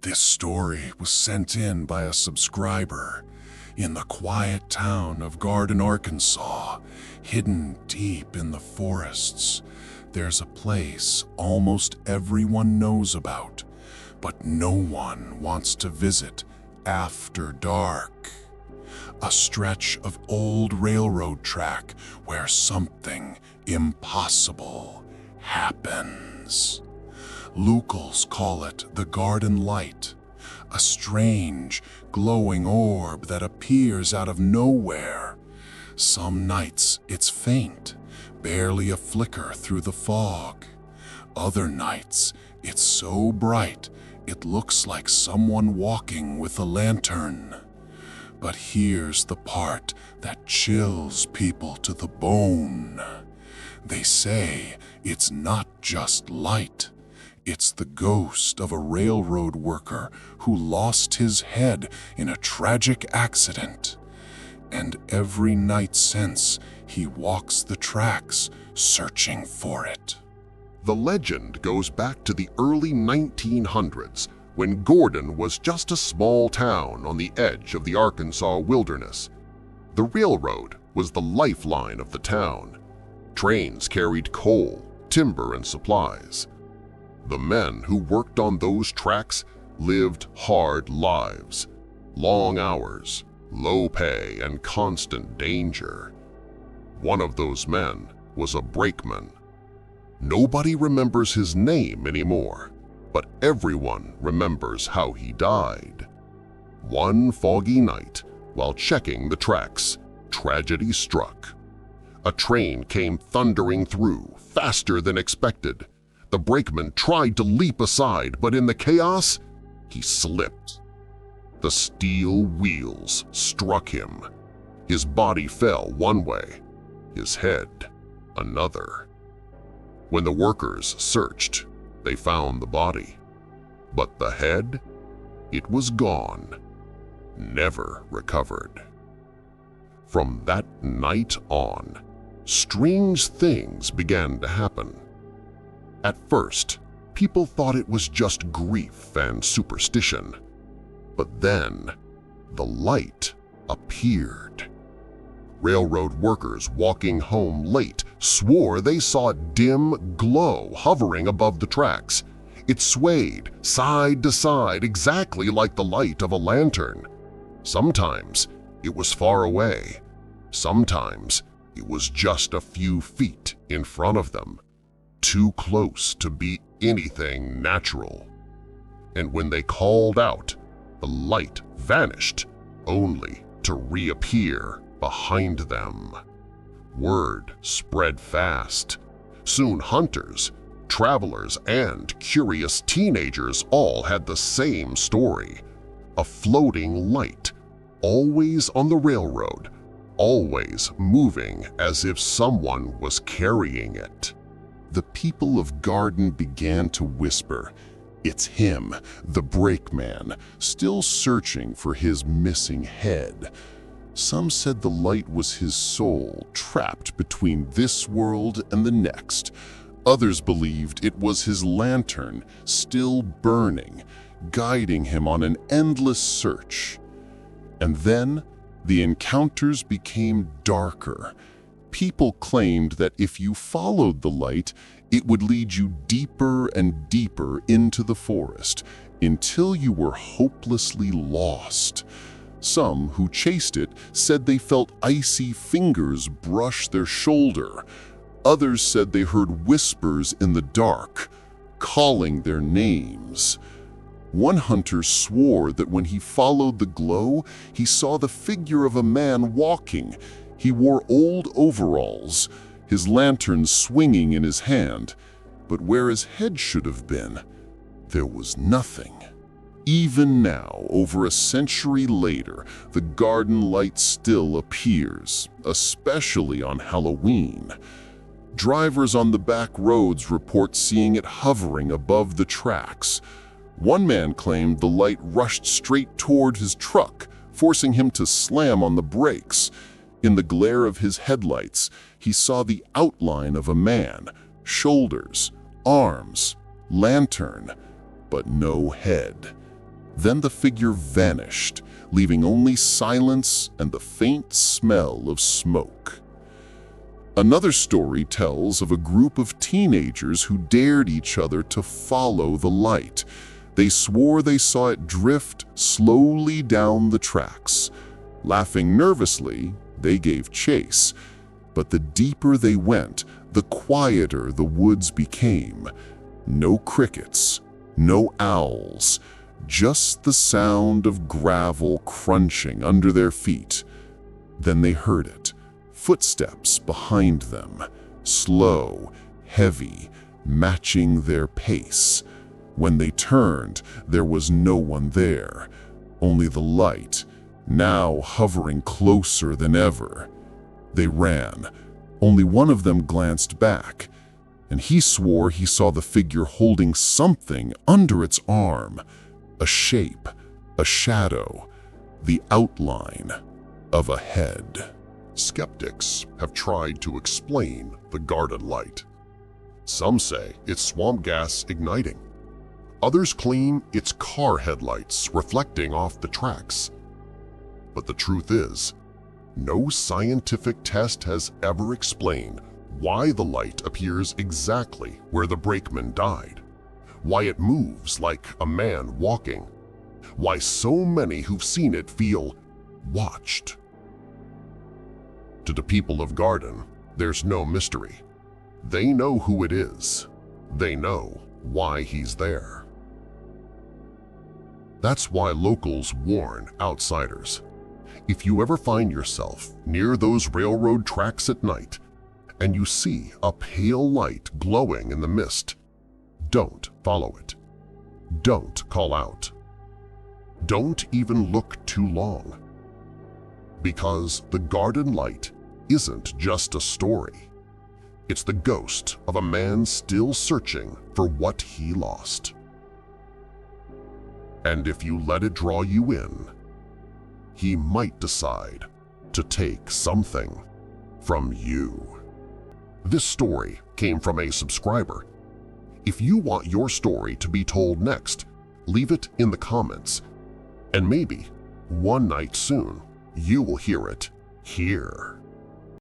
This story was sent in by a subscriber. In the quiet town of Gardon, Arkansas, hidden deep in the forests, there's a place almost everyone knows about, but no one wants to visit after dark. A stretch of old railroad track where something impossible happens. Locals call it the Gardon Light, a strange, glowing orb that appears out of nowhere. Some nights it's faint, barely a flicker through the fog. Other nights it's so bright it looks like someone walking with a lantern. But here's the part that chills people to the bone. They say it's not just light. It's the ghost of a railroad worker who lost his head in a tragic accident. And every night since, he walks the tracks searching for it. The legend goes back to the early 1900s when Gardon was just a small town on the edge of the Arkansas wilderness. The railroad was the lifeline of the town. Trains carried coal, timber, and supplies. The men who worked on those tracks lived hard lives, long hours, low pay, and constant danger. One of those men was a brakeman. Nobody remembers his name anymore, but everyone remembers how he died. One foggy night, while checking the tracks, tragedy struck. A train came thundering through, faster than expected. The brakeman tried to leap aside, but in the chaos, he slipped. The steel wheels struck him. His body fell one way, his head another. When the workers searched, they found the body. But the head, it was gone, never recovered. From that night on, strange things began to happen. At first, people thought it was just grief and superstition. But then, the light appeared. Railroad workers walking home late swore they saw a dim glow hovering above the tracks. It swayed side to side exactly like the light of a lantern. Sometimes it was far away. Sometimes it was just a few feet in front of them. Too close to be anything natural. And when they called out, the light vanished, only to reappear behind them. Word spread fast. Soon hunters, travelers, and curious teenagers all had the same story. A floating light, always on the railroad, always moving as if someone was carrying it. The people of Gardon began to whisper, "It's him, the brakeman, still searching for his missing head." Some said the light was his soul, trapped between this world and the next. Others believed it was his lantern, still burning, guiding him on an endless search. And then the encounters became darker. People claimed that if you followed the light, it would lead you deeper and deeper into the forest until you were hopelessly lost. Some who chased it said they felt icy fingers brush their shoulder. Others said they heard whispers in the dark, calling their names. One hunter swore that when he followed the glow, he saw the figure of a man walking. He wore old overalls, his lantern swinging in his hand, but where his head should have been, there was nothing. Even now, over a century later, the Gardon Light still appears, especially on Halloween. Drivers on the back roads report seeing it hovering above the tracks. One man claimed the light rushed straight toward his truck, forcing him to slam on the brakes. In the glare of his headlights, he saw the outline of a man, shoulders, arms, lantern, but no head. Then the figure vanished, leaving only silence and the faint smell of smoke. Another story tells of a group of teenagers who dared each other to follow the light. They swore they saw it drift slowly down the tracks. Laughing nervously, they gave chase. But the deeper they went, the quieter the woods became. No crickets, no owls, just the sound of gravel crunching under their feet. Then they heard it, footsteps behind them, slow, heavy, matching their pace. When they turned, there was no one there, only the light, now hovering closer than ever. They ran. Only one of them glanced back, and he swore he saw the figure holding something under its arm. A shape, a shadow, the outline of a head. Skeptics have tried to explain the Gardon Light. Some say it's swamp gas igniting. Others claim it's car headlights reflecting off the tracks. But the truth is, no scientific test has ever explained why the light appears exactly where the brakeman died, why it moves like a man walking, why so many who've seen it feel watched. To the people of Gardon, there's no mystery. They know who it is. They know why he's there. That's why locals warn outsiders. If you ever find yourself near those railroad tracks at night and you see a pale light glowing in the mist, don't follow it. Don't call out. Don't even look too long. Because the Gardon Light isn't just a story. It's the ghost of a man still searching for what he lost. And if you let it draw you in, he might decide to take something from you. This story came from a subscriber. If you want your story to be told next, leave it in the comments. And maybe one night soon, you will hear it here.